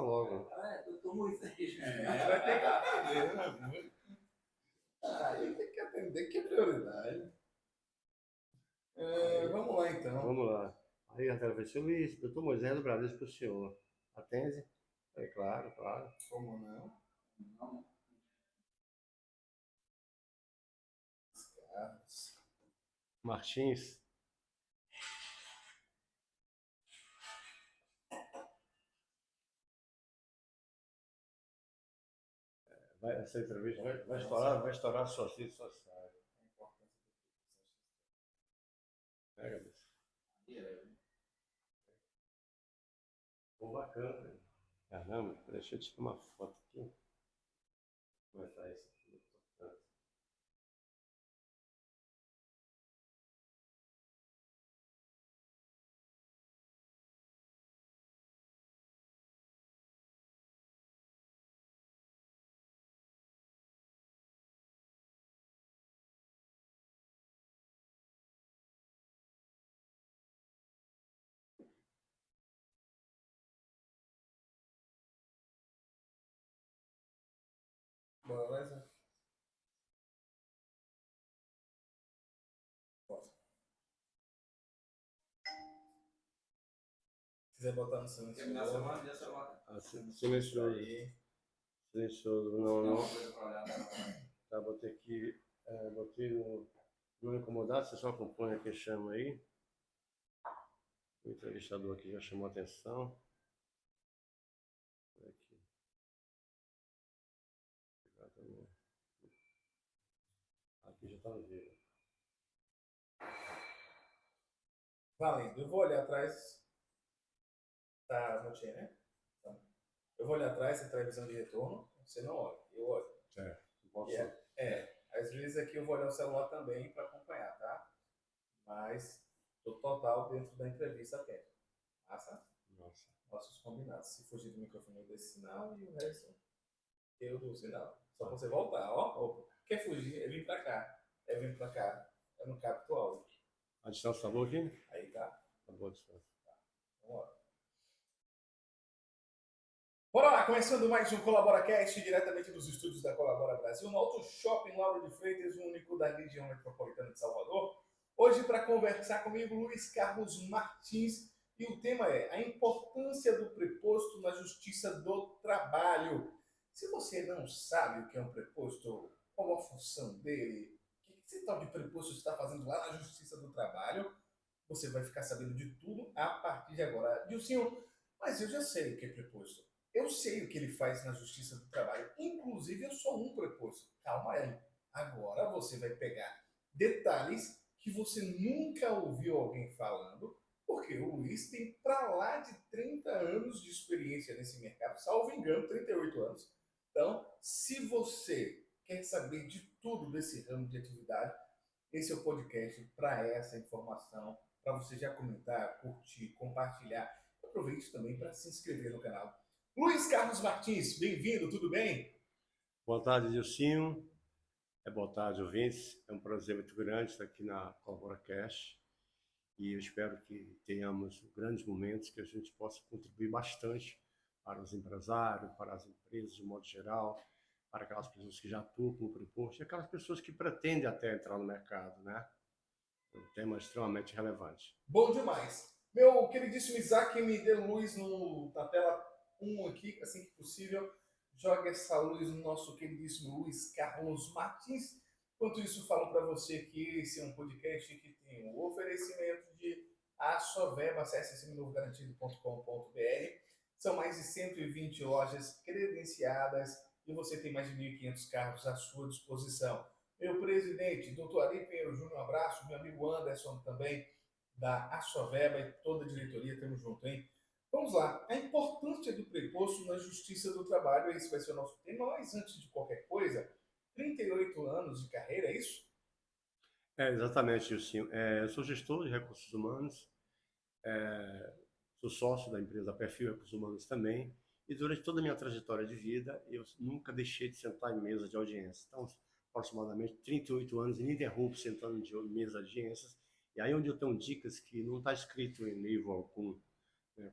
logo. Tomou isso aí. Vai ter que atender, né? Aí tem que atender, que é prioridade. Vamos lá, então. Vamos lá. Aí a tela vai ser Luiz, doutor Moisés do Bradesco para o senhor. Atende? É claro, claro. Como não? Não. Martins. Essa entrevista vai estourar suas redes sociais. Pega, bicho. Pô, bacana. Caramba, deixa eu tirar uma foto aqui. Como é que tá isso aqui? Beleza? Se quiser botar no Silencioso. Silencioso, não. Tá, botei aqui, botei no não incomodar, você só acompanha quem chama aí. O entrevistador aqui já chamou a atenção. Aqui. Aqui já está no vídeo. Valendo, eu vou olhar atrás. Tá, não tinha, né? Então, eu vou olhar atrás, você traz visão de retorno. Você não olha, eu olho. Certo. Às vezes aqui eu vou olhar o celular também para acompanhar, tá? Mas tô total dentro da entrevista até. Massa? Nossa. Nossos combinados. Se fugir do microfone eu dou esse sinal e o resto eu dou o sinal. Só pra você voltar, ó. Quer fugir? É vir pra cá. É vir pra cá. Eu não capto o áudio. A distância tá boa aqui? Aí tá. Tá boa a distância. Tá. Vamos lá. Bora lá, começando mais um ColaboraCast, diretamente dos estúdios da Colabora Brasil, no Auto Shopping Lauro de Freitas, o único da região metropolitana de Salvador. Hoje, para conversar comigo, Luiz Carlos Martins, e o tema é a importância do preposto na Justiça do Trabalho. Se você não sabe o que é um preposto, qual a função dele, o que esse tal de preposto está fazendo lá na Justiça do Trabalho, você vai ficar sabendo de tudo a partir de agora. Dilcinho, mas eu já sei o que é preposto. Eu sei o que ele faz na Justiça do Trabalho. Inclusive, eu sou um preposto. Calma aí. Agora você vai pegar detalhes que você nunca ouviu alguém falando, porque o Luiz tem para lá de 30 anos de experiência nesse mercado, salvo engano, 38 anos. Então, se você quer saber de tudo desse ramo de atividade, esse é o podcast para essa informação, para você já comentar, curtir, compartilhar. Aproveite também para se inscrever no canal. Luiz Carlos Martins, bem-vindo, tudo bem? Boa tarde, Dilcinho. Boa tarde, ouvintes. É um prazer muito grande estar aqui na ColaboraCast e eu espero que tenhamos grandes momentos que a gente possa contribuir bastante para os empresários, para as empresas de modo geral, para aquelas pessoas que já atuam com o preposto e aquelas pessoas que pretendem até entrar no mercado, né? É um tema extremamente relevante. Bom demais. Meu queridíssimo Isaac, me dê luz na tela 1 aqui, assim que possível. Joga essa luz no nosso queridíssimo Luiz Carlos Martins. Enquanto isso, falo para você que esse é um podcast que tem o oferecimento de Asoveba. Acesse seminovogarantido.com.br. São mais de 120 lojas credenciadas e você tem mais de 1.500 carros à sua disposição. Meu presidente, doutor Ari Pinheiro Júnior, um abraço. Meu amigo Anderson também, da Asoveba e toda a diretoria, estamos juntos, hein? Vamos lá, a importância do preposto na Justiça do Trabalho, esse vai ser o nosso tema, mas antes de qualquer coisa, 38 anos de carreira, é isso? Exatamente, Gilcinho. Eu sou gestor de recursos humanos, sou sócio da empresa Perfil Recursos Humanos também, e durante toda a minha trajetória de vida, eu nunca deixei de sentar em mesa de audiência. Então, aproximadamente 38 anos ininterruptos sentando em mesa de audiências, e aí onde eu tenho dicas que não está escrito em livro algum,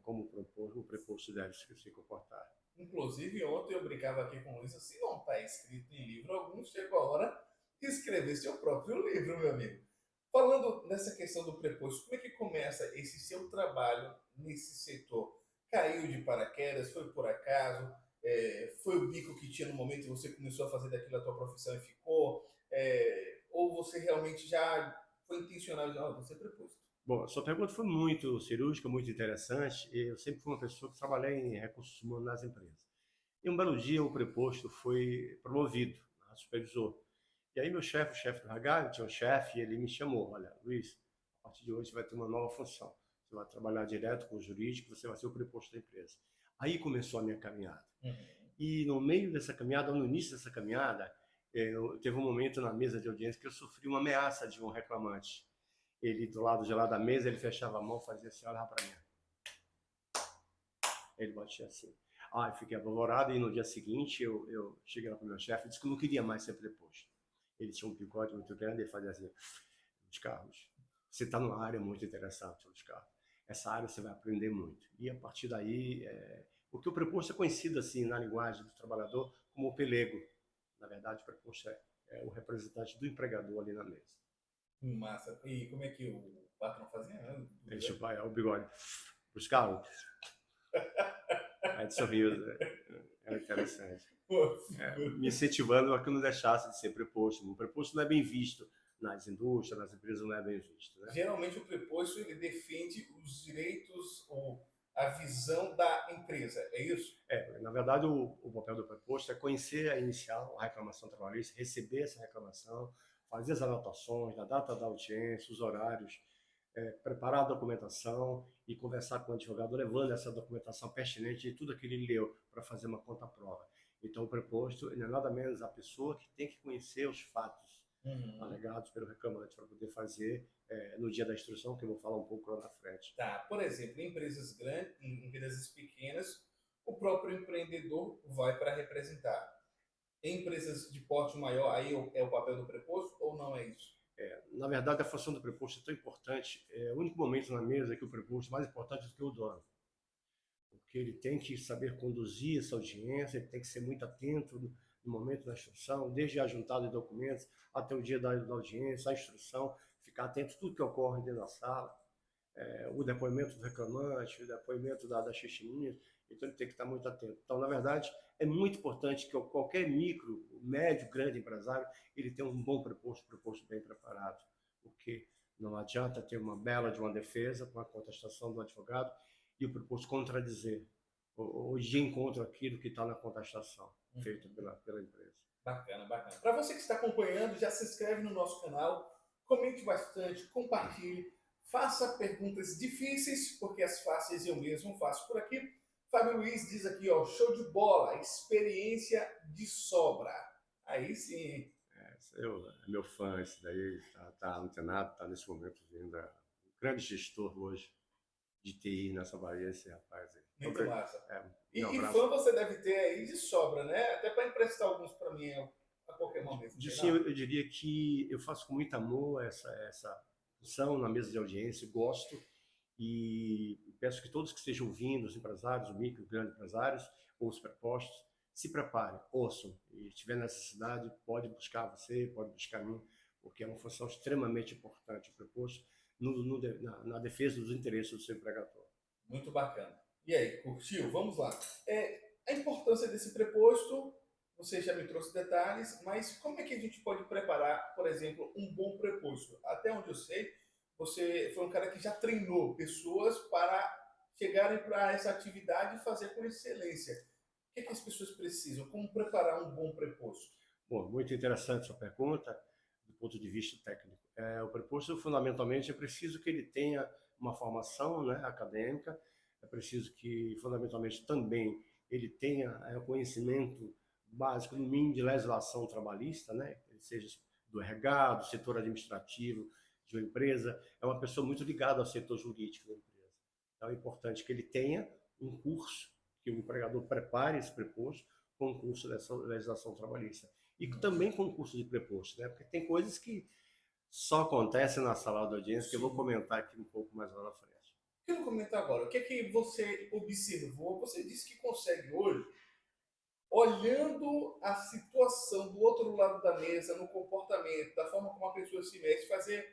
como o preposto deve se comportar. Inclusive, ontem eu brincava aqui com o Luiz, se não está escrito em livro algum, chegou a hora de escrever seu próprio livro, meu amigo. Falando nessa questão do preposto, como é que começa esse seu trabalho nesse setor? Caiu de paraquedas, foi por acaso, foi o bico que tinha no momento e você começou a fazer daquilo a tua profissão e ficou? Ou você realmente já foi intencional de, você é preposto? Bom, a sua pergunta foi muito cirúrgica, muito interessante. Eu sempre fui uma pessoa que trabalhei em recursos humanos nas empresas. E um belo dia o preposto foi promovido a supervisor. E aí meu chefe, o chefe do RH, tinha um chefe, e ele me chamou, olha, Luiz, a partir de hoje você vai ter uma nova função. Você vai trabalhar direto com o jurídico, você vai ser o preposto da empresa. Aí começou a minha caminhada. E no meio dessa caminhada, ou no início dessa caminhada, teve um momento na mesa de audiência que eu sofri uma ameaça de um reclamante. Ele, do lado de lá da mesa, ele fechava a mão, fazia assim, olha para mim. Ele batia assim. Eu fiquei apavorado e no dia seguinte eu cheguei lá para o meu chefe e disse que eu não queria mais ser preposto. Ele tinha um bigode muito grande e ele fazia assim, Luiz Carlos, você está numa área muito interessante, Luiz Carlos. Essa área você vai aprender muito. E a partir daí, porque o preposto é conhecido assim na linguagem do trabalhador como o pelego. Na verdade, o preposto é o representante do empregador ali na mesa. Massa. E como é que o patrão fazia? Ele chupava o bigode. Luiz Carlos. Aí ele sorriu. Era interessante. Me incentivando a que eu não deixasse de ser preposto. O preposto não é bem visto nas indústrias, nas empresas não é bem visto. Né? Geralmente o preposto ele defende os direitos ou a visão da empresa, é isso? Na verdade, o papel do preposto é conhecer a inicial, a reclamação trabalhista, receber essa reclamação, fazer as anotações da data da audiência, os horários, preparar a documentação e conversar com o advogado, levando essa documentação pertinente de tudo aquilo que ele leu para fazer uma conta-prova. Então, o preposto não é nada menos a pessoa que tem que conhecer os fatos alegados pelo reclamante para poder fazer no dia da instrução, que eu vou falar um pouco lá na frente. Tá, por exemplo, em empresas grandes, em empresas pequenas, o próprio empreendedor vai para representar. Em empresas de porte maior, aí é o papel do preposto ou não é isso? Na verdade, a função do preposto é tão importante, é o único momento na mesa que o preposto é mais importante do que o dono. Porque ele tem que saber conduzir essa audiência, ele tem que ser muito atento no momento da instrução, desde a juntada de documentos até o dia da audiência, a instrução, ficar atento a tudo que ocorre dentro da sala, o depoimento do reclamante, o depoimento das testemunhas, então ele tem que estar muito atento. Então, na verdade, é muito importante que qualquer micro, médio, grande empresário, ele tenha um bom preposto bem preparado, porque não adianta ter uma bela de uma defesa com a contestação do advogado e o preposto contradizer ou de encontro aquilo que está na contestação feita pela empresa. Bacana, bacana. Para você que está acompanhando, já se inscreve no nosso canal, comente bastante, compartilhe, faça perguntas difíceis, porque as fáceis eu mesmo faço por aqui. Fábio Luiz diz aqui, ó, show de bola, experiência de sobra. Aí sim. É meu fã, esse daí tá antenado, está nesse momento vendo um grande gestor hoje de TI nessa Bahia, esse rapaz aí. Muito massa. E abraço. fã você deve ter aí de sobra, né? Até para emprestar alguns para mim a qualquer momento. Sim, eu diria que eu faço com muito amor essa função na mesa de audiência, gosto e peço que todos que estejam ouvindo, os empresários, os micro e grandes empresários, ou os prepostos, se preparem, ouçam, e se tiver necessidade, pode buscar você, pode buscar mim, porque é uma função extremamente importante, o preposto, na defesa dos interesses do seu empregador. Muito bacana. E aí, curtiu? Vamos lá. A importância desse preposto, você já me trouxe detalhes, mas como é que a gente pode preparar, por exemplo, um bom preposto? Até onde eu sei, você foi um cara que já treinou pessoas para chegarem para essa atividade e fazer com excelência. O que as pessoas precisam? Como preparar um bom preposto? Bom, muito interessante sua pergunta, do ponto de vista técnico. O preposto, fundamentalmente, é preciso que ele tenha uma formação, né, acadêmica, é preciso que, fundamentalmente, também ele tenha conhecimento básico, no mínimo, de legislação trabalhista, né, seja do RH, do setor administrativo de uma empresa, é uma pessoa muito ligada ao setor jurídico da empresa. Então, é importante que ele tenha um curso, que o empregador prepare esse preposto com um curso dessa legislação trabalhista. E também com curso de preposto, né, porque tem coisas que só acontecem na sala de audiência, que eu vou comentar aqui um pouco mais lá na frente. Quero comentar agora. O que é que você observou? Você disse que consegue hoje olhando a situação do outro lado da mesa, no comportamento, da forma como a pessoa se mexe, fazer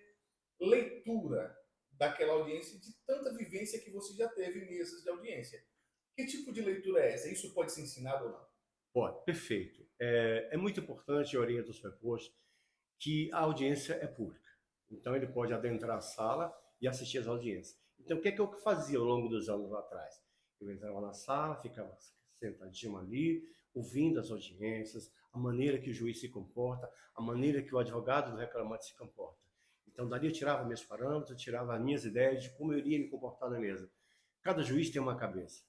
leitura daquela audiência de tanta vivência que você já teve em mesas de audiência. Que tipo de leitura é essa? Isso pode ser ensinado ou não? Pode, perfeito. É muito importante, eu oriento os prepostos, que a audiência é pública. Então, ele pode adentrar a sala e assistir às audiências. Então, o que é que eu fazia ao longo dos anos lá atrás? Eu entrava na sala, ficava sentadinho ali, ouvindo as audiências, a maneira que o juiz se comporta, a maneira que o advogado do reclamante se comporta. Então, dali eu tirava meus parâmetros, tirava as minhas ideias de como eu iria me comportar na mesa. Cada juiz tem uma cabeça.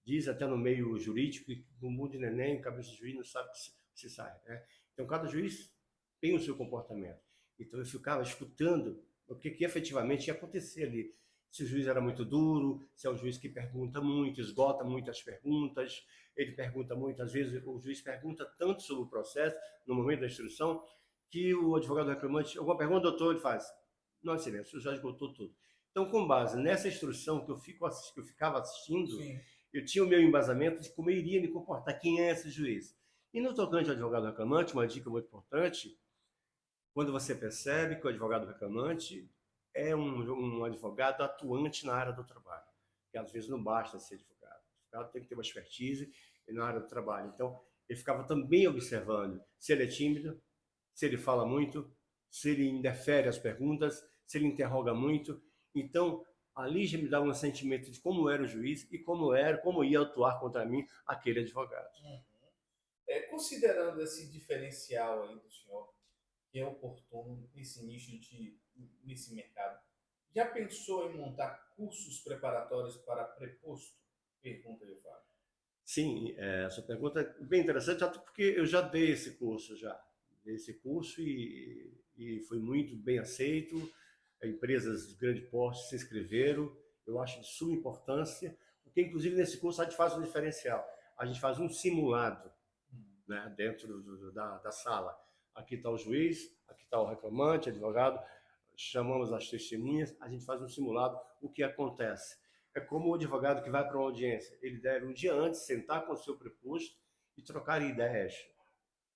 Diz até no meio jurídico que no mundo de neném, cabeça de juiz não sabe o que se sai, né? Então, cada juiz tem o seu comportamento. Então, eu ficava escutando o que efetivamente ia acontecer ali. Se o juiz era muito duro, se é um juiz que pergunta muito, esgota muitas perguntas, ele pergunta muito, às vezes o juiz pergunta tanto sobre o processo, no momento da instrução, que o advogado reclamante, alguma pergunta, doutor, ele faz, não, excelência, já esgotou tudo. Então, com base nessa instrução que eu ficava assistindo, Sim. eu tinha o meu embasamento de como eu iria me comportar, quem é esse juiz. E no tocante ao advogado reclamante, uma dica muito importante, quando você percebe que o advogado reclamante é um advogado atuante na área do trabalho, que às vezes não basta ser advogado. O advogado tem que ter uma expertise na área do trabalho. Então, ele ficava também observando se ele é tímido, se ele fala muito, se ele indefere as perguntas, se ele interroga muito. Então, ali já me dava um sentimento de como era o juiz e como ia atuar contra mim aquele advogado. Considerando esse diferencial aí do senhor, que é oportuno nesse nicho nesse mercado, já pensou em montar cursos preparatórios para preposto? Pergunta eu falo. Sim, essa pergunta é bem interessante, até porque eu já dei esse curso já. Dei esse curso e foi muito bem aceito. Empresas de grande porte se inscreveram. Eu acho de suma importância, porque inclusive nesse curso a gente faz um diferencial. A gente faz um simulado, né, dentro da sala. Aqui está o juiz, aqui está o reclamante, advogado, chamamos as testemunhas, a gente faz um simulado, o que acontece. É como o advogado que vai para uma audiência, ele deve um dia antes sentar com o seu preposto e trocar ideias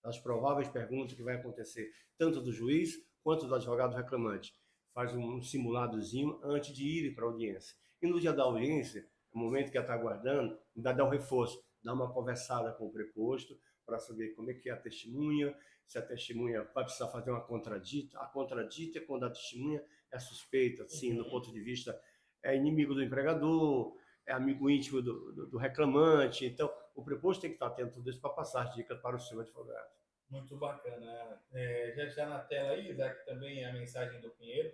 das prováveis perguntas que vai acontecer, tanto do juiz quanto do advogado reclamante. Faz um simuladozinho antes de ir para a audiência. E no dia da audiência, no momento que ela está aguardando, ainda dá um reforço, dá uma conversada com o preposto para saber como é que é a testemunha, se a testemunha vai precisar fazer uma contradita. A contradita é quando a testemunha é suspeita, assim, do ponto de vista, é inimigo do empregador, é amigo íntimo do reclamante. Então, o preposto tem que estar atento a tudo isso para passar as dicas para o seu advogado. Muito bacana. Já na tela aí, Isaac, também a mensagem do Pinheiro,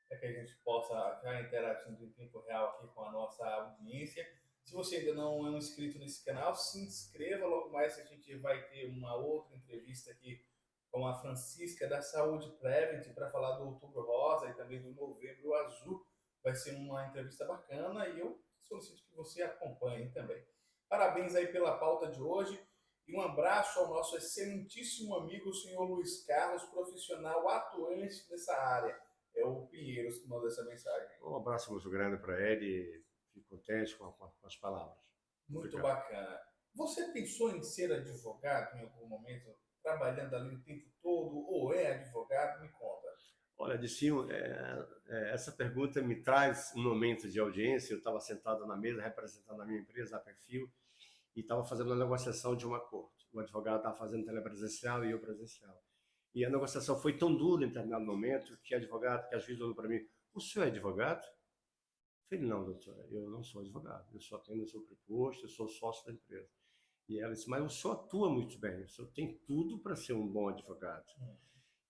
para que a gente possa já interagindo em tempo real aqui com a nossa audiência. Se você ainda não é um inscrito nesse canal, se inscreva. Logo mais a gente vai ter uma outra entrevista aqui com a Francisca da Saúde Prevent para falar do Outubro Rosa e também do Novembro Azul. Vai ser uma entrevista bacana e eu solicito que você acompanhe também. Parabéns aí pela pauta de hoje e um abraço ao nosso excelentíssimo amigo, o senhor Luiz Carlos, profissional atuante nessa área. É o Pinheiro que manda essa mensagem. Um abraço muito grande para ele, fico contente com as palavras. Muito Obrigado. bacana. Você pensou em ser advogado em algum momento, trabalhando ali o tempo todo, ou é advogado? Me conta. Olha, Dicinho, essa pergunta me traz um momento de audiência. Eu estava sentado na mesa representando a minha empresa, a Perfil, e estava fazendo uma negociação de um acordo. O advogado estava fazendo telepresencial e eu presencial. E a negociação foi tão dura em determinado momento que a advogada, que a juiz olhou para mim, o senhor é advogado? Eu falei, não, doutora, eu não sou advogado, eu sou apenas o preposto, eu sou sócio da empresa. E ela disse, mas o senhor atua muito bem, o senhor tem tudo para ser um bom advogado.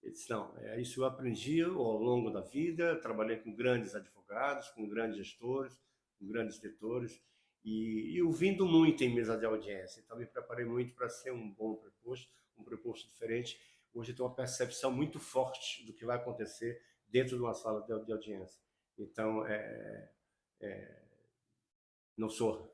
Ele disse, não, isso eu aprendi ao longo da vida, trabalhei com grandes advogados, com grandes gestores, com grandes diretores, e ouvindo muito em mesa de audiência. Então, me preparei muito para ser um bom preposto, um preposto diferente. Hoje eu tenho uma percepção muito forte do que vai acontecer dentro de uma sala de audiência. Então, não sou.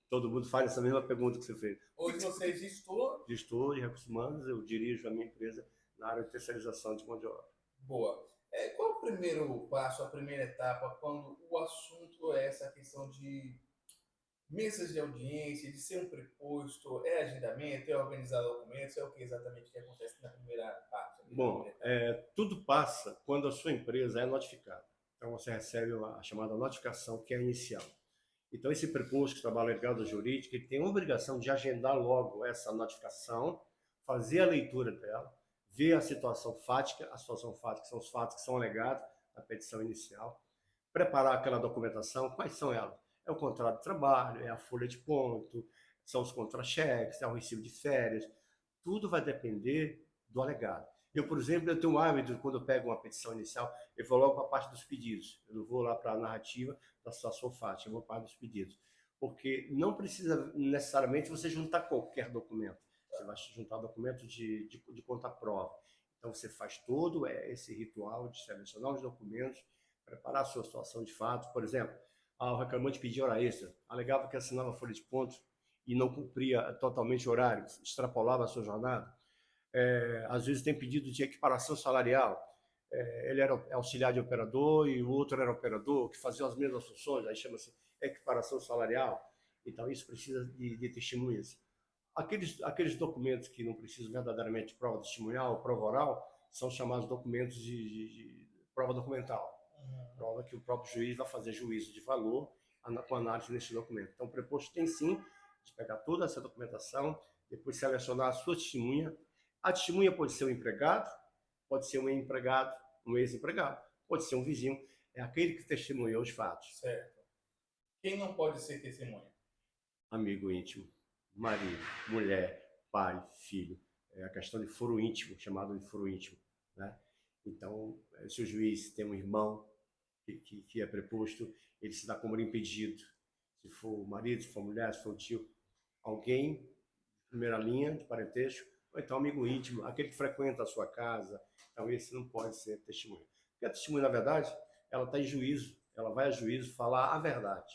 Todo mundo faz essa mesma pergunta que você fez. Hoje você é gestor? Gestor de recursos humanos, eu dirijo a minha empresa na área de terceirização de mão de obra. Boa. Qual é o primeiro passo, a primeira etapa, quando o assunto é essa questão de mesas de audiência, de ser um preposto, é agendamento, é organizar documentos, é o que exatamente que acontece na primeira parte? Na Bom, primeira etapa? tudo passa quando a sua empresa é notificada. Então, você recebe a chamada notificação, que é a inicial. Então, esse preposto que trabalha ligado à jurídica, ele tem a obrigação de agendar logo essa notificação, fazer a leitura dela, ver a situação fática são os fatos que são alegados na petição inicial, preparar aquela documentação. Quais são elas? É o contrato de trabalho, é a folha de ponto, são os contra-cheques, é o recibo de férias. Tudo vai depender do alegado. Eu, por exemplo, eu tenho um hábito, quando eu pego uma petição inicial, eu vou logo para a parte dos pedidos. Eu não vou lá para a narrativa da situação fática, eu vou para a parte dos pedidos. Porque não precisa necessariamente você juntar qualquer documento. Você vai juntar documento de conta-prova. Então, você faz todo esse ritual de selecionar os documentos, preparar a sua situação de fato. Por exemplo, o reclamante pedia hora extra, alegava que assinava a folha de pontos e não cumpria totalmente o horário, extrapolava a sua jornada. Às vezes tem pedido de equiparação salarial. Ele era auxiliar de operador e o outro era operador, que fazia as mesmas funções, aí chama-se equiparação salarial. Então, isso precisa de testemunhas. Aqueles documentos que não precisam verdadeiramente de prova testemunhal, prova oral, são chamados documentos de prova documental. Prova que o próprio juiz vai fazer juízo de valor com análise nesse documento. Então, o preposto tem sim de pegar toda essa documentação, depois selecionar a sua testemunha. A testemunha pode ser um empregado, pode ser um empregado, um ex-empregado, pode ser um vizinho, é aquele que testemunhou os fatos. Certo. Quem não pode ser testemunha? Amigo íntimo, marido, mulher, pai, filho. É a questão de foro íntimo, chamado de foro íntimo, né? Então, se o juiz tem um irmão que é preposto, ele se dá como impedido. Se for o marido, se for a mulher, se for o tio, alguém de primeira linha, de parentesco, ou então amigo íntimo, aquele que frequenta a sua casa, então esse não pode ser testemunha. Porque a testemunha, na verdade, ela está em juízo, ela vai a juízo falar a verdade.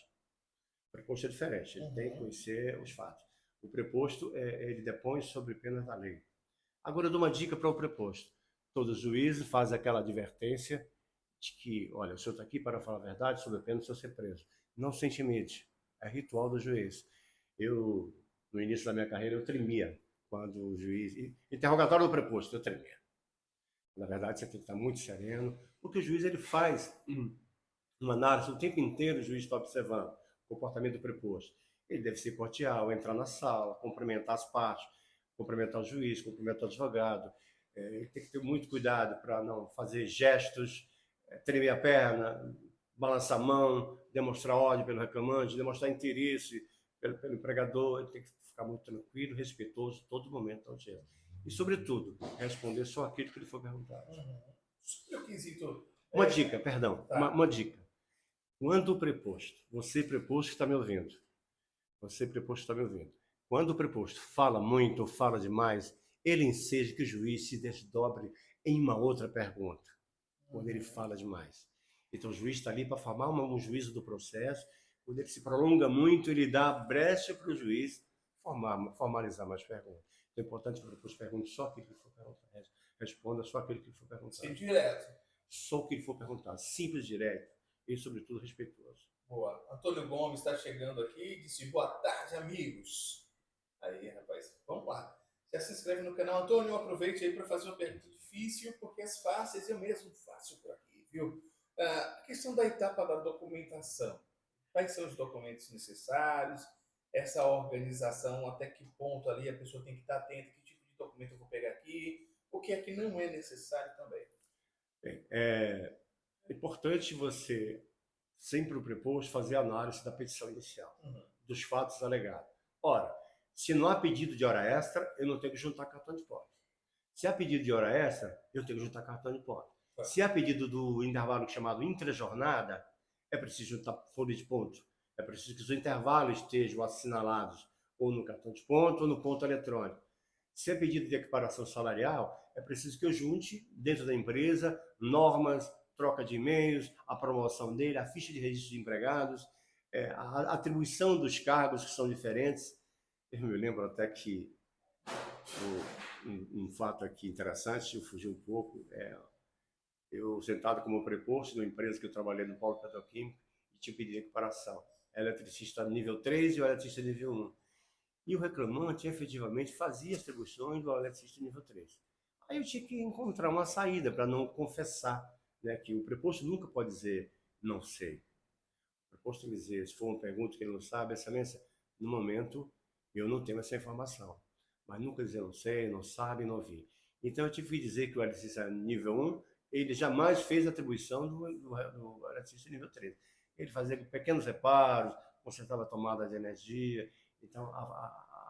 O preposto é diferente, ele tem que conhecer os fatos. O preposto, ele depõe sobre pena da lei. Agora eu dou uma dica para o preposto. Todo juiz faz aquela advertência de que, olha, o senhor está aqui para falar a verdade sobre a pena de o senhor ser preso. Não se intimide, é ritual do juiz. Eu, no início da minha carreira, eu tremia quando o juiz... Interrogatório do preposto, eu tremia. Na verdade, você tem que estar muito sereno, porque o juiz ele faz uma análise o tempo inteiro, o juiz está observando o comportamento do preposto. Ele deve ser cordial, entrar na sala, cumprimentar as partes, cumprimentar o juiz, cumprimentar o advogado. Ele tem que ter muito cuidado para não fazer gestos, tremer a perna, balançar a mão, demonstrar ódio pelo reclamante, demonstrar interesse pelo empregador. Ele tem que ficar muito tranquilo, respeitoso todo momento da audiência. E, sobretudo, responder só aquilo que lhe for perguntado. Sobre o quesito... Uma dica, perdão, Tá. uma dica. Quando o preposto, você preposto que está me ouvindo, você preposto está me ouvindo, quando o preposto fala muito ou fala demais, ele enseja que o juiz se desdobre em uma outra pergunta, quando ele fala demais. Então o juiz está ali para formar um juízo do processo. Quando ele se prolonga muito, ele dá brecha para o juiz formalizar mais perguntas. Então é importante que o preposto pergunte só aquilo que lhe for perguntado, responda só aquilo que lhe for perguntado. Sim, direto. Só o que lhe for perguntado, simples, direto e, sobretudo, respeitoso. Boa. Antônio Gomes está chegando aqui e disse: boa tarde, amigos. Aí, rapaz, vamos lá. Já se inscreve no canal. Antônio, aproveite aí para fazer uma pergunta difícil, porque as fáceis eu mesmo faço por aqui, viu? A questão da etapa da documentação. Quais são os documentos necessários? Essa organização, até que ponto ali a pessoa tem que estar atenta, que tipo de documento eu vou pegar aqui, o que é que não é necessário também. Bem, é importante você, sempre o preposto, fazer a análise da petição inicial, dos fatos alegados. Ora, se não há pedido de hora extra, eu não tenho que juntar cartão de ponto. Se há pedido de hora extra, eu tenho que juntar cartão de ponto. Se há pedido do intervalo chamado intrajornada, é preciso juntar folha de ponto. É preciso que os intervalos estejam assinalados ou no cartão de ponto ou no ponto eletrônico. Se é pedido de equiparação salarial, é preciso que eu junte, dentro da empresa, normas, troca de e-mails, a promoção dele, a ficha de registro de empregados, a atribuição dos cargos que são diferentes. Eu me lembro até que um fato aqui interessante, eu fugi um pouco, eu sentado como preposto numa empresa que eu trabalhei no Polo Petroquímico e tinha pedido equiparação. eletricista nível 3 e o eletricista nível 1. E o reclamante efetivamente fazia as atribuições do eletricista nível 3. Aí eu tinha que encontrar uma saída para não confessar, né, que o preposto nunca pode dizer não sei. O preposto tem que dizer, se for uma pergunta que ele não sabe, excelência, no momento eu não tenho essa informação. Mas nunca dizer não sei, não sabe, não vi. Então eu tive que dizer que o eletricista nível 1, ele jamais fez a atribuição do eletricista nível 3. Ele fazia pequenos reparos, consertava a tomada de energia. Então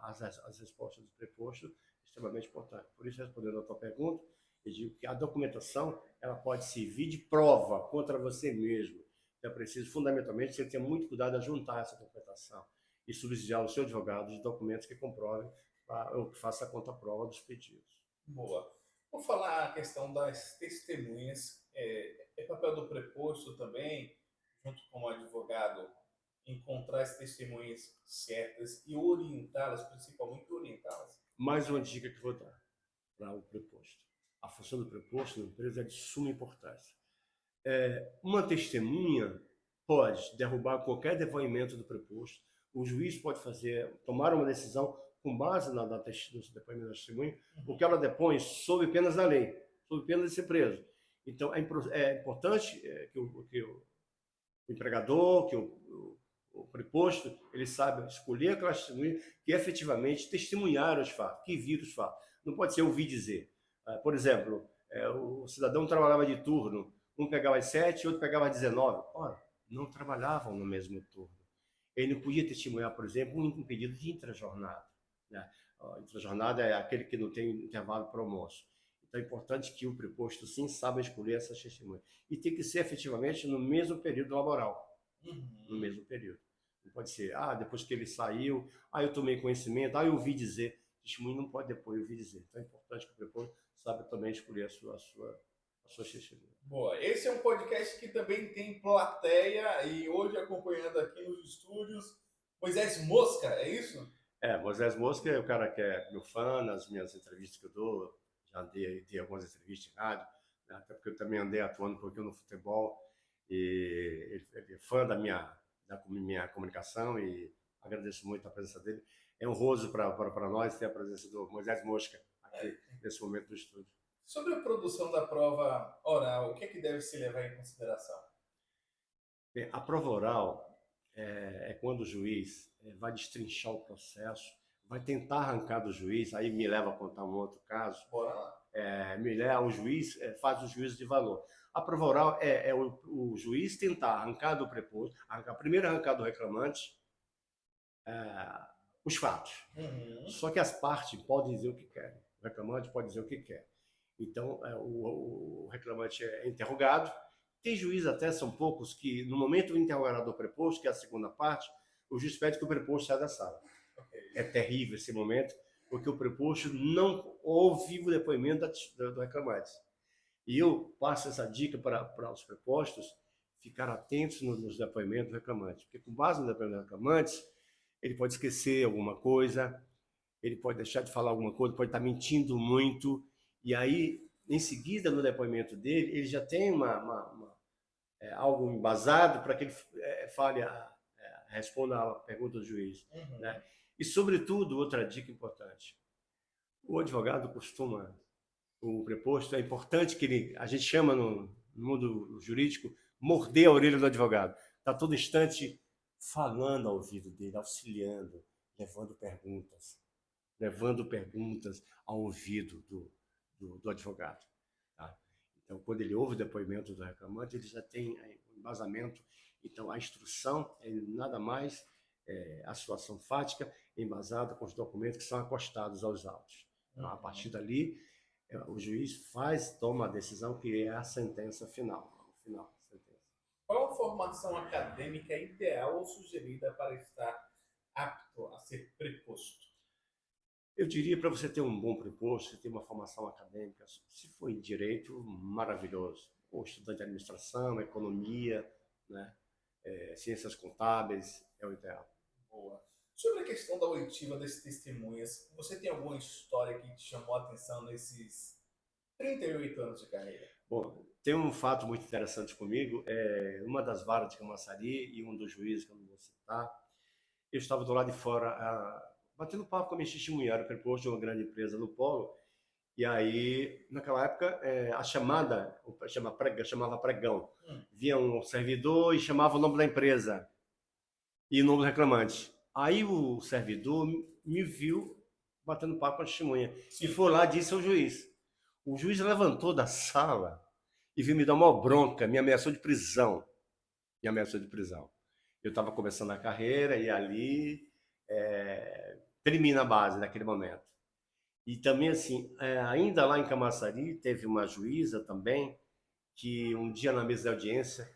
as respostas do preposto extremamente importante. Por isso, respondendo a tua pergunta, eu digo que a documentação ela pode servir de prova contra você mesmo. Então, é preciso, fundamentalmente, você ter muito cuidado a juntar essa documentação e subsidiar o seu advogado de documentos que comprovem ou que faça a contraprova dos pedidos. Boa. Vou falar a questão das testemunhas. É papel do preposto também, junto com o advogado, encontrar as testemunhas certas e orientá-las, principalmente orientá-las. Mais uma dica que vou dar para o preposto. A função do preposto na empresa é de suma importância. Uma testemunha pode derrubar qualquer depoimento do preposto. O juiz pode tomar uma decisão com base no depoimento da testemunha, porque ela depõe sob penas da lei, sob pena de ser preso. Então, é importante que o empregador, que o preposto, ele saiba escolher aquela testemunha que efetivamente testemunhar os fatos, que viram os fatos. Não pode ser ouvir dizer. Por exemplo, o cidadão trabalhava de turno, um pegava às 7, outro pegava às 19. Ora, não trabalhavam no mesmo turno. Ele não podia testemunhar, por exemplo, um pedido de intrajornada. Né? A intrajornada é aquele que não tem intervalo para almoço. Então é importante que o preposto, sim, saiba escolher essas testemunhas. E tem que ser efetivamente no mesmo período laboral. No mesmo período. Não pode ser, depois que ele saiu, eu tomei conhecimento, eu ouvi dizer. Testemunho não pode depois ouvir dizer. Então é importante que o preposto saiba também escolher a sua testemunha. Boa. Esse é um podcast que também tem plateia e hoje acompanhando aqui nos estúdios, Moisés Mosca, é isso? Moisés Mosca é o cara que é meu fã nas minhas entrevistas que eu dou. Já dei algumas entrevistas em rádio, né? Até porque eu também andei atuando um pouquinho no futebol. E ele é fã da minha comunicação e agradeço muito a presença dele. É honroso para nós ter a presença do Moisés Mosca aqui nesse momento do estúdio. Sobre a produção da prova oral, o que é que deve se levar em consideração? Bem, a prova oral é quando o juiz vai destrinchar o processo, vai tentar arrancar do juiz, aí me leva a contar um outro caso. Bora lá. O juiz faz o juízo de valor. A prova oral é o juiz tentar arrancar do preposto, primeiro arrancar do reclamante os fatos. Só que as partes podem dizer o que querem. O reclamante pode dizer o que quer. Então, o reclamante é interrogado. Tem juízes até, são poucos, que no momento do interrogatório do preposto, que é a segunda parte, o juiz pede que o preposto saia da sala. É terrível esse momento, porque o preposto não ouve o depoimento do reclamante. E eu passo essa dica para os prepostos ficar atentos nos depoimentos do reclamante, porque com base no depoimento do reclamante, ele pode esquecer alguma coisa, ele pode deixar de falar alguma coisa, pode estar mentindo muito, e aí, em seguida, no depoimento dele, ele já tem algo embasado para que ele responda a pergunta do juiz. Né? E, sobretudo, outra dica importante, o advogado costuma, o preposto, é importante que a gente chama no mundo jurídico, morder a orelha do advogado. Está todo instante falando ao ouvido dele, auxiliando, levando perguntas ao ouvido do advogado. Tá? Então, quando ele ouve o depoimento do reclamante, ele já tem um embasamento. Então, a instrução é nada mais a situação fática embasada com os documentos que são acostados aos autos. Então, a partir dali, o juiz toma a decisão que é a sentença final. Qual a formação acadêmica ideal ou sugerida para estar apto a ser preposto? Eu diria, para você ter um bom preposto, você ter uma formação acadêmica, se for em direito, maravilhoso. Ou estudante de administração, economia, né? Ciências contábeis, é o ideal. Boa. Sobre a questão da oitiva das testemunhas, você tem alguma história que te chamou a atenção nesses 38 anos de carreira. Bom, tem um fato muito interessante comigo. Uma das varas de Camaçari e um dos juízes, que eu não vou citar, eu estava do lado de fora, batendo papo com a minha testemunha, era preposto de uma grande empresa no Polo. E aí, naquela época, a chamava pregão. Via um servidor e chamava o nome da empresa e o nome do reclamante. Aí o servidor me viu batendo papo com a testemunha. E foi lá e disse ao juiz. O juiz levantou da sala e veio me dar uma bronca, me ameaçou de prisão. Me ameaçou de prisão. Eu estava começando a carreira e ali termina a base naquele momento. E também, assim, ainda lá em Camaçari, teve uma juíza também, que um dia na mesa de audiência,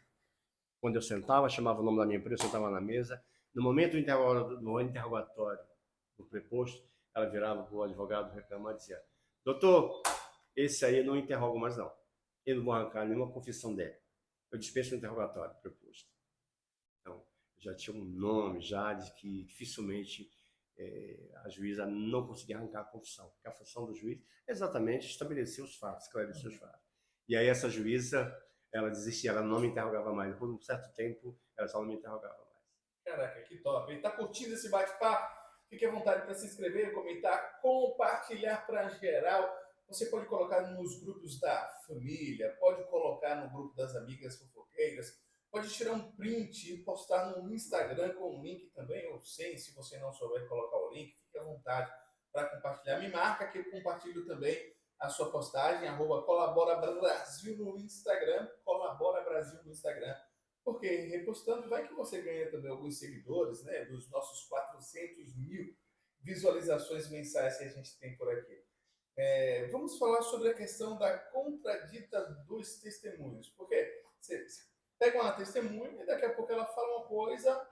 quando eu sentava, chamava o nome da minha empresa, eu sentava na mesa, no momento do interrogatório do preposto, ela virava para o advogado reclamando e dizia: doutor, esse aí eu não interrogo mais não. Eu não vou arrancar nenhuma confissão dele. Eu dispenso o interrogatório preposto. Então, já tinha um nome já de que dificilmente a juíza não conseguia arrancar a confissão. Porque a função do juiz é exatamente estabelecer os fatos, esclarecer os fatos. E aí essa juíza, ela desistia, ela não me interrogava mais. Depois de um certo tempo, ela só não me interrogava mais. Caraca, que top. Ele tá curtindo esse bate-papo? Fique à vontade para se inscrever, comentar, compartilhar para geral. Você pode colocar nos grupos da família, pode colocar no grupo das amigas fofoqueiras, pode tirar um print e postar no Instagram com um link também, ou sem, se você não souber colocar o link, fique à vontade para compartilhar. Me marca que eu compartilho também a sua postagem, @colaborabrasil no Instagram, Colabora Brasil no Instagram. Porque repostando, vai que você ganha também alguns seguidores, né? Dos nossos 400 mil visualizações mensais que a gente tem por aqui. Vamos falar sobre a questão da contradita dos testemunhos. Porque você pega uma testemunha e daqui a pouco ela fala uma coisa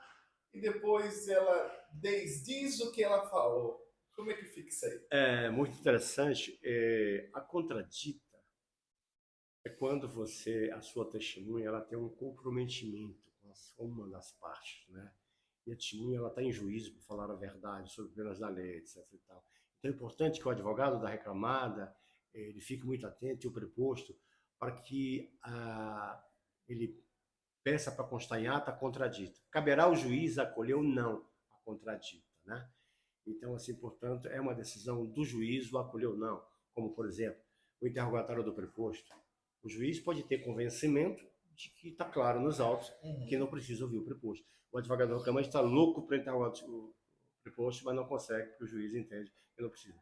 e depois ela desdiz o que ela falou. Como é que fica isso aí? É muito interessante. A contradita é quando a sua testemunha, ela tem um comprometimento com uma das partes, né? E a testemunha, ela está em juízo por falar a verdade sobre penas da lei, etc. E tal. Então é importante que o advogado da reclamada ele fique muito atento e o preposto para que ele peça para constar em ata a contradita. Caberá ao juiz acolher ou não a contradita, né? Então, assim, portanto, é uma decisão do juiz o acolher ou não. Como, por exemplo, o interrogatório do preposto. O juiz pode ter convencimento de que está claro nos autos que não precisa ouvir o preposto. O advogado do reclamante está louco para interrogar o preposto, mas não consegue, porque o juiz entende que não precisa.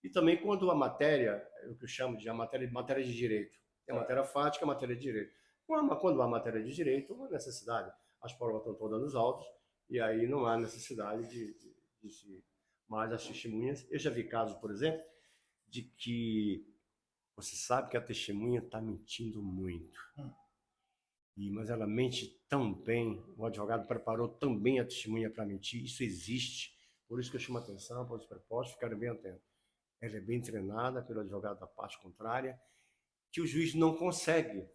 E também quando a matéria, o que eu chamo de matéria de direito, é matéria fática, é matéria de direito. Quando há matéria de direito, não há necessidade. As provas estão todas nos autos, e aí não há necessidade de se... Mas as testemunhas, eu já vi casos, por exemplo, de que você sabe que a testemunha está mentindo muito. Mas ela mente tão bem, o advogado preparou tão bem a testemunha para mentir, isso existe. Por isso que eu chamo a atenção para os prepostos ficarem bem atentos. Ela é bem treinada pelo advogado da parte contrária, que o juiz não consegue.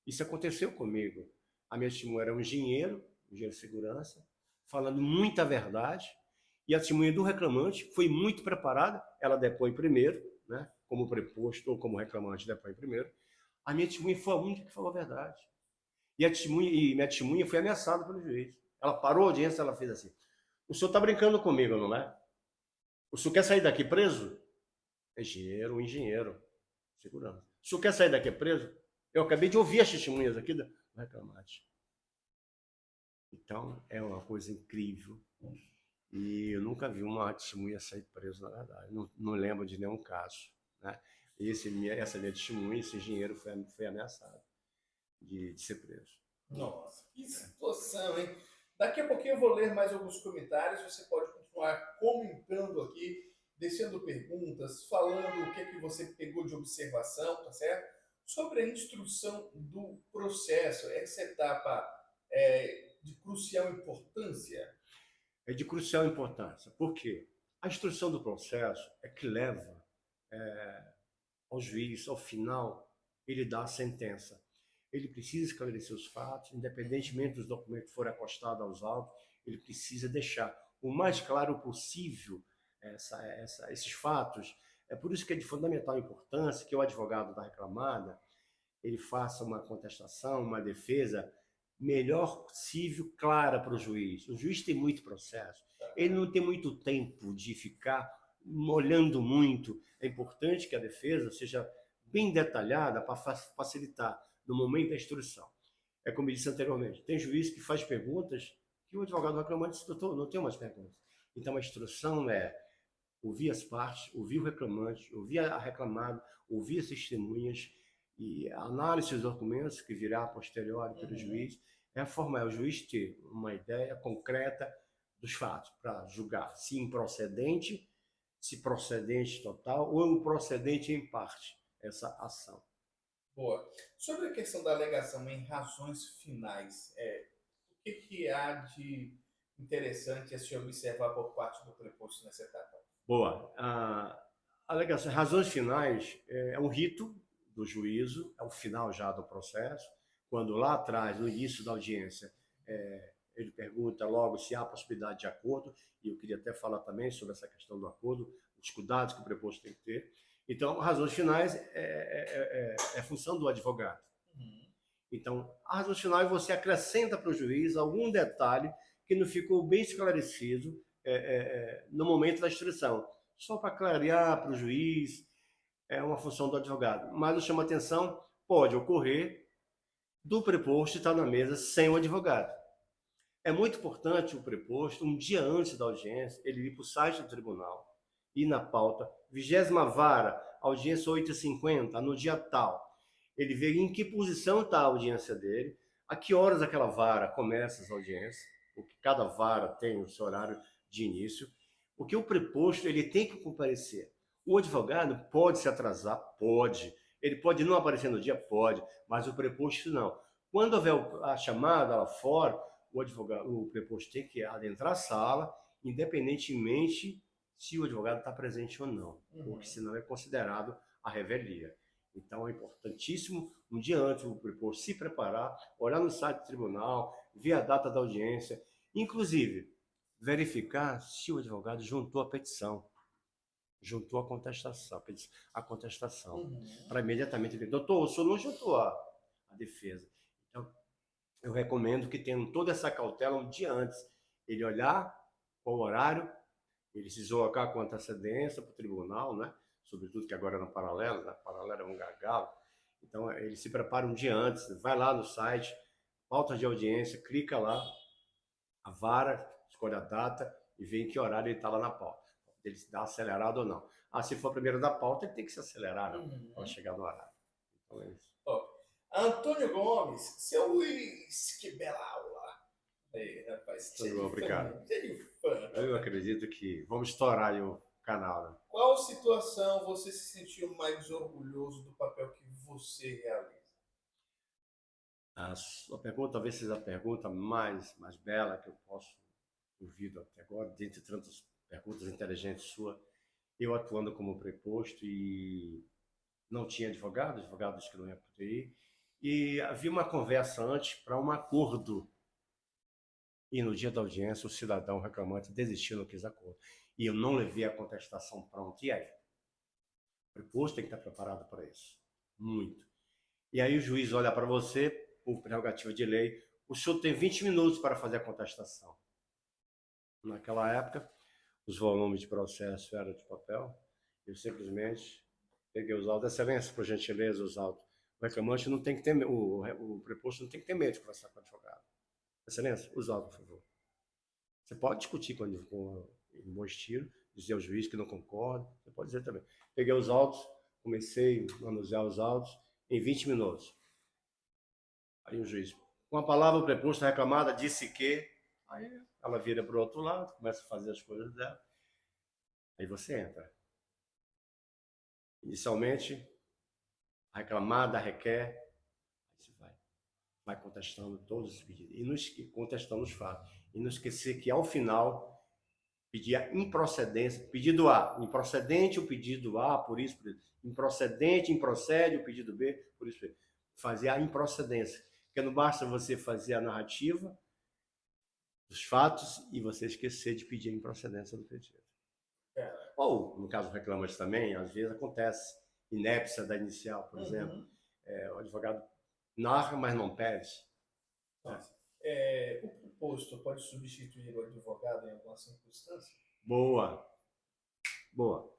Isso aconteceu comigo. A minha testemunha era um engenheiro de segurança, falando muita verdade, e a testemunha do reclamante foi muito preparada, ela depõe primeiro, né? Como preposto ou como reclamante depõe primeiro. A minha testemunha foi a única que falou a verdade. E minha testemunha foi ameaçada pelo juiz. Ela parou a audiência, ela fez assim: o senhor está brincando comigo, não é? O senhor quer sair daqui preso? Engenheiro, segurança. O senhor quer sair daqui preso? Eu acabei de ouvir as testemunhas aqui do reclamante. Então, é uma coisa incrível. E eu nunca vi uma testemunha sair presa, na verdade. Não lembro de nenhum caso, né? Essa minha testemunha, esse engenheiro foi ameaçado de ser preso. Nossa, que situação, hein? Daqui a pouquinho eu vou ler mais alguns comentários. Você pode continuar comentando aqui, deixando perguntas, falando o que você pegou de observação, tá certo? Sobre a instrução do processo, essa etapa de crucial importância. É de crucial importância. Por quê? A instrução do processo é que leva ao juiz, ao final, ele dá a sentença. Ele precisa esclarecer os fatos, independentemente dos documentos que forem acostados aos autos, ele precisa deixar o mais claro possível esses fatos, É por isso que é de fundamental importância que o advogado da reclamada ele faça uma contestação, uma defesa melhor possível, clara para o juiz. O juiz tem muito processo, ele não tem muito tempo de ficar olhando muito. É importante que a defesa seja bem detalhada para facilitar no momento da instrução. É como eu disse anteriormente, tem juiz que faz perguntas que o advogado reclamante disse, doutor, não tem umas perguntas. Então a instrução é ouvir as partes, ouvir o reclamante, ouvir a reclamada, ouvir as testemunhas e a análise dos documentos que virá a posteriori pelo juiz, é a forma, é o juiz ter uma ideia concreta dos fatos para julgar se improcedente, se procedente total ou improcedente em parte essa ação. Boa. Sobre a questão da alegação em razões finais, o que há de interessante a se observar por parte do preposto nessa etapa? Boa. A alegação, razões finais é um rito do juízo, é o final já do processo, quando lá atrás, no início da audiência, ele pergunta logo se há possibilidade de acordo, e eu queria até falar também sobre essa questão do acordo, os cuidados que o preposto tem que ter. Então, razões finais é função do advogado. Então, as razões finais você acrescenta para o juiz algum detalhe que não ficou bem esclarecido no momento da instrução. Só para clarear para o juiz, é uma função do advogado. Mas eu chamo a atenção, pode ocorrer do preposto estar na mesa sem o advogado. É muito importante o preposto, um dia antes da audiência, ele ir para o site do tribunal, ir na pauta, 20ª vara, audiência 8h50, no dia tal. Ele vê em que posição está a audiência dele, a que horas aquela vara começa as audiências, porque cada vara tem o seu horário de início, porque o preposto ele tem que comparecer. O advogado pode se atrasar? Pode. Ele pode não aparecer no dia? Pode. Mas o preposto não. Quando houver a chamada lá fora, o preposto tem que adentrar a sala, independentemente se o advogado está presente ou não, porque senão é considerado a revelia. Então é importantíssimo, um dia antes, o preposto se preparar, olhar no site do tribunal, ver a data da audiência, inclusive verificar se o advogado juntou a petição, juntou a contestação, para imediatamente dizer, doutor, o senhor não juntou a defesa. Então, eu recomendo que tenham toda essa cautela um dia antes, ele olhar qual horário, ele se deslocar com antecedência para o tribunal, né? Sobretudo que agora é no paralelo, né? Paralelo é um gargalo. Então, ele se prepara um dia antes, vai lá no site, pauta de audiência, clica lá, a vara, escolhe a data e vê em que horário ele está lá na pauta. Ele se dá acelerado ou não. Se for primeiro da pauta, ele tem que se acelerar, né? Para chegar no horário. Então, é isso. Antônio Gomes, seu Luiz, que bela aula. Aí, rapaz, obrigado. Eu acredito que vamos estourar aí o canal, né? Qual situação você se sentiu mais orgulhoso do papel que você realiza? A sua pergunta talvez seja a pergunta mais bela que eu posso ouvir até agora, dentre tantas perguntas inteligentes suas. Eu atuando como preposto e não tinha advogados que não iam poder ir, e havia uma conversa antes para um acordo. E no dia da audiência, o cidadão reclamante desistiu, não quis acordo. E eu não levei a contestação pronta. E aí? O preposto tem que estar preparado para isso. Muito. E aí o juiz olha para você, por prerrogativa de lei, o senhor tem 20 minutos para fazer a contestação. Naquela época, os volumes de processo eram de papel. Eu simplesmente peguei os autos. Excelência, por gentileza, os autos. O reclamante não tem que ter medo, o preposto não tem que ter medo de conversar com o advogado. Excelência, os autos, por favor. Você pode discutir com em bom estilo, dizer ao juiz que não concorda, você pode dizer também. Peguei os autos, comecei a manusear os autos em 20 minutos. Aí o juiz, com a palavra o preposto, a reclamada disse que, aí ela vira para o outro lado, começa a fazer as coisas dela, aí você entra. Inicialmente, a reclamada requer, aí você vai contestando todos os pedidos, e contestando os fatos. E não esquecer que, ao final, pedir a improcedência, pedido A, improcedente o pedido A, por isso, improcedente, improcede o pedido B, por isso, fazer a improcedência. Porque não basta você fazer a narrativa dos fatos e você esquecer de pedir a improcedência do pedido. Ou, no caso do reclamante também, às vezes acontece inépcia da inicial, por exemplo. Uhum. O advogado narra, mas não pede. Nossa. O preposto pode substituir o advogado em alguma circunstância? Boa, boa.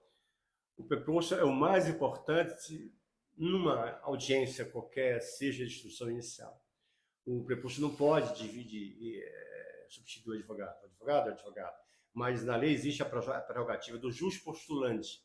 O preposto é o mais importante numa audiência qualquer, seja de instrução inicial. O preposto não pode dividir, substituir o advogado. O advogado é advogado. Mas na lei existe a prerrogativa do jus postulante.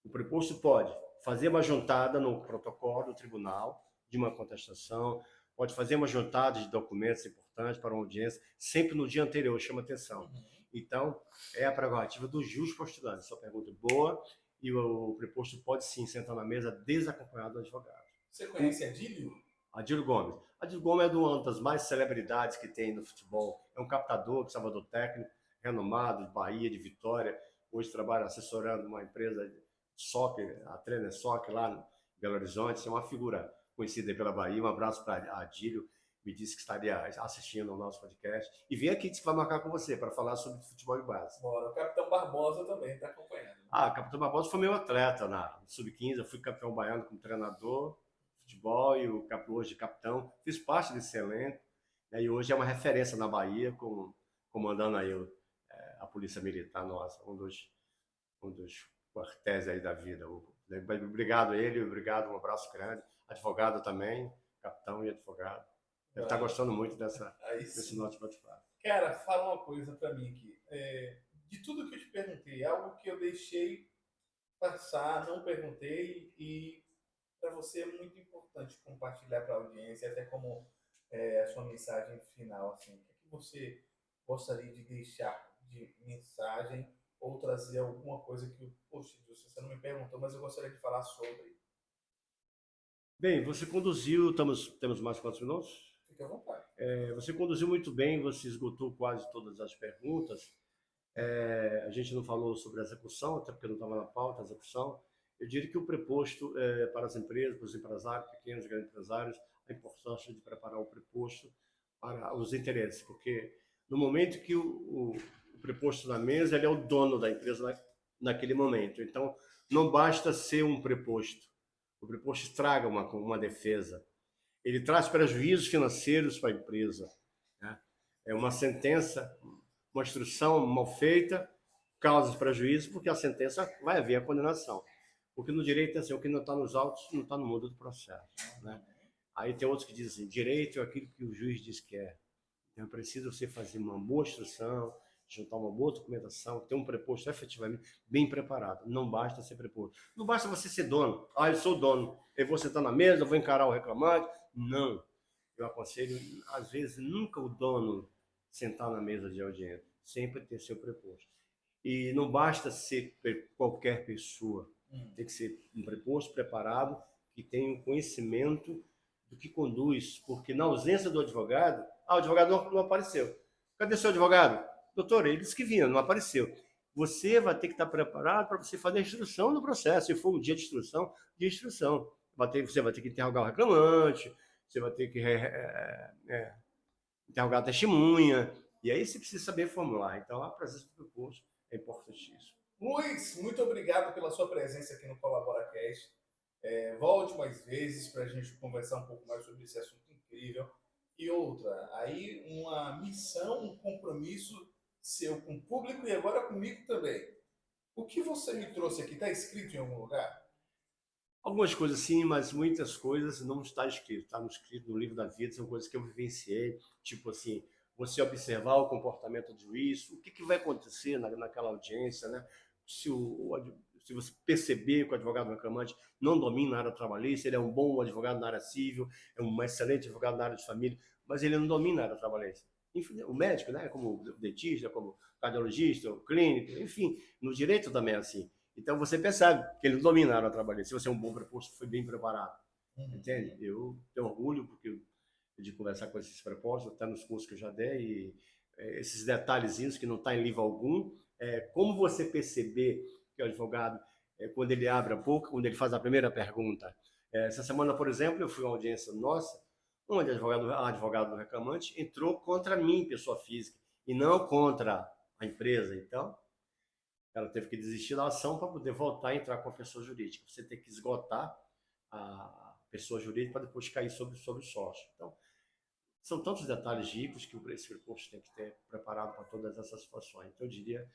O preposto pode fazer uma juntada no protocolo do tribunal de uma contestação, pode fazer uma juntada de documentos importantes para uma audiência, sempre no dia anterior, chama atenção. Então, é a prerrogativa do jus postulante. Sua pergunta é boa, e o preposto pode sim sentar na mesa desacompanhado do advogado. Você conhece Adílio? Adílio Gomes. Adílio Gomes é uma das mais celebridades que tem no futebol. É um captador de salvador técnico, renomado, de Bahia, de Vitória. Hoje trabalha assessorando uma empresa de soccer, a Trener Soccer, lá em Belo Horizonte. É uma figura conhecida pela Bahia. Um abraço para Adílio. Me disse que estaria assistindo ao nosso podcast. E vem aqui, disse que vai marcar com você para falar sobre futebol de base. Bora, o Capitão Barbosa também está acompanhando. O Capitão Barbosa foi meu atleta na Sub-15. Eu fui campeão baiano como treinador de futebol e hoje capitão. Fiz parte desse elenco. Né, e hoje é uma referência na Bahia, comandando aí a Polícia Militar nossa, um dos quartéis aí da vida. Obrigado a ele, obrigado, um abraço grande. Advogado também, capitão e advogado. Ele está gostando muito desse nosso bate-papo. Cara, fala uma coisa para mim aqui. De tudo que eu te perguntei, algo que eu deixei passar, não perguntei, e para você é muito importante compartilhar para a audiência, até como a sua mensagem final. Assim, o que você gostaria de deixar de mensagem ou trazer alguma coisa que, poxa, você não me perguntou, mas eu gostaria de falar sobre? Bem, você conduziu, temos mais quantos minutos? Fique à vontade. Você conduziu muito bem, você esgotou quase todas as perguntas. A gente não falou sobre a execução, até porque não estava na pauta a execução. Eu diria que o preposto para as empresas, para os empresários, pequenos e grandes empresários, a importância de preparar o preposto para os interesses, porque no momento que o preposto na mesa, ele é o dono da empresa naquele momento. Então, não basta ser um preposto. O preposto estraga uma defesa. Ele traz prejuízos financeiros para a empresa. Né? É uma sentença, uma instrução mal feita, causa prejuízo, porque a sentença vai haver a condenação. Porque no direito é assim, o que não está nos autos não está no mundo do processo. Né? Aí tem outros que dizem assim, direito é aquilo que o juiz diz que é. Então é preciso você fazer uma boa instrução, juntar uma boa documentação, ter um preposto efetivamente bem preparado. Não basta ser preposto. Não basta você ser dono. Eu sou dono. Eu vou sentar na mesa, eu vou encarar o reclamante. Não. Eu aconselho, às vezes, nunca o dono sentar na mesa de audiência. Sempre ter seu preposto. E não basta ser qualquer pessoa. Tem que ser um preposto preparado, que tenha um conhecimento do que conduz. Porque na ausência do advogado, o advogado não apareceu. Cadê seu advogado? Doutor, ele disse que vinha, não apareceu. Você vai ter que estar preparado para você fazer a instrução do processo. Se for um dia de instrução, você vai ter que interrogar o reclamante, você vai ter que interrogar a testemunha, e aí você precisa saber formular. Então, a presença do preposto é importantíssimo. Luiz, muito obrigado pela sua presença aqui no ColaboraCast. Volte mais vezes para a gente conversar um pouco mais sobre esse assunto incrível. E outra, aí uma missão, um compromisso seu com o público e agora comigo também. O que você me trouxe aqui está escrito em algum lugar? Algumas coisas sim, mas muitas coisas não está escrito. Está escrito no livro da vida, são coisas que eu vivenciei, tipo assim, você observar o comportamento do juiz, o que vai acontecer naquela audiência, né? Se você perceber que o advogado reclamante não domina a área trabalhista, ele é um bom advogado na área civil, é um excelente advogado na área de família, mas ele não domina a área trabalhista. Enfim, o médico, né, como o dentista, como o cardiologista, o clínico, enfim, no direito também é assim. Então você percebe que ele não domina a área trabalhista, se você é um bom preposto, foi bem preparado. Entende? Eu tenho orgulho de conversar com esses prepostos, até nos cursos que eu já dei, e esses detalhezinhos que não está em livro algum, como você perceber que o advogado, quando ele abre a boca, quando ele faz a primeira pergunta. Essa semana, por exemplo, eu fui a uma audiência nossa, onde a advogado do reclamante entrou contra mim, pessoa física, e não contra a empresa. Então, ela teve que desistir da ação para poder voltar a entrar com a pessoa jurídica. Você tem que esgotar a pessoa jurídica para depois cair sobre o sócio. Então, são tantos detalhes ricos que esse recurso tem que ter preparado para todas essas situações. Então, eu diria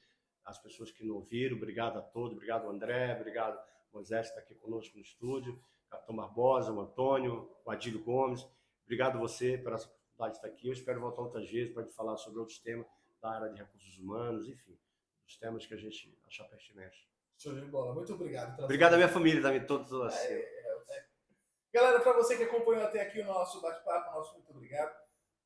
às pessoas que não ouviram, obrigado a todos, obrigado André, obrigado Moisés, que está aqui conosco no estúdio, Capitão Barbosa, o Antônio, o Adílio Gomes, obrigado você por essa oportunidade de estar aqui. Eu espero voltar outras vezes para falar sobre outros temas da área de recursos humanos, enfim, os temas que a gente achar pertinente. Show de bola. Muito obrigado. Obrigado à minha família também, todos assim. Galera, para você que acompanhou até aqui o nosso bate-papo, nosso muito obrigado.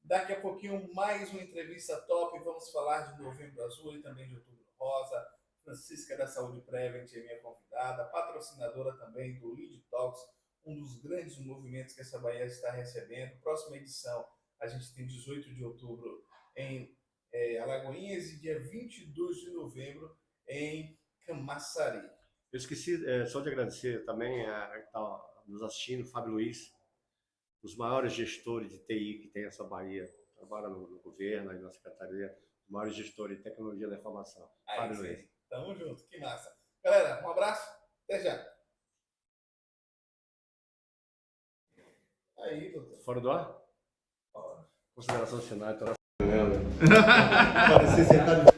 Daqui a pouquinho, mais uma entrevista top. Vamos falar de Novembro Azul e também de Outubro Rosa. Francisca da Saúde Prevent é minha convidada, patrocinadora também do Lead Talks, um dos grandes movimentos que essa Bahia está recebendo. Próxima edição, a gente tem 18 de outubro em Alagoinhas e dia 22 de novembro em Camaçari. Eu esqueci só de agradecer também a está nos assistindo, Fábio Luiz, os maiores gestores de TI que tem essa Bahia, trabalha no governo, na secretaria, os maiores gestores de tecnologia da informação. Fábio Luiz. Tamo junto, que massa. Galera, um abraço, até já. Aí, doutor. Fora do ar? Fora. Consideração final, então. Parecia sentado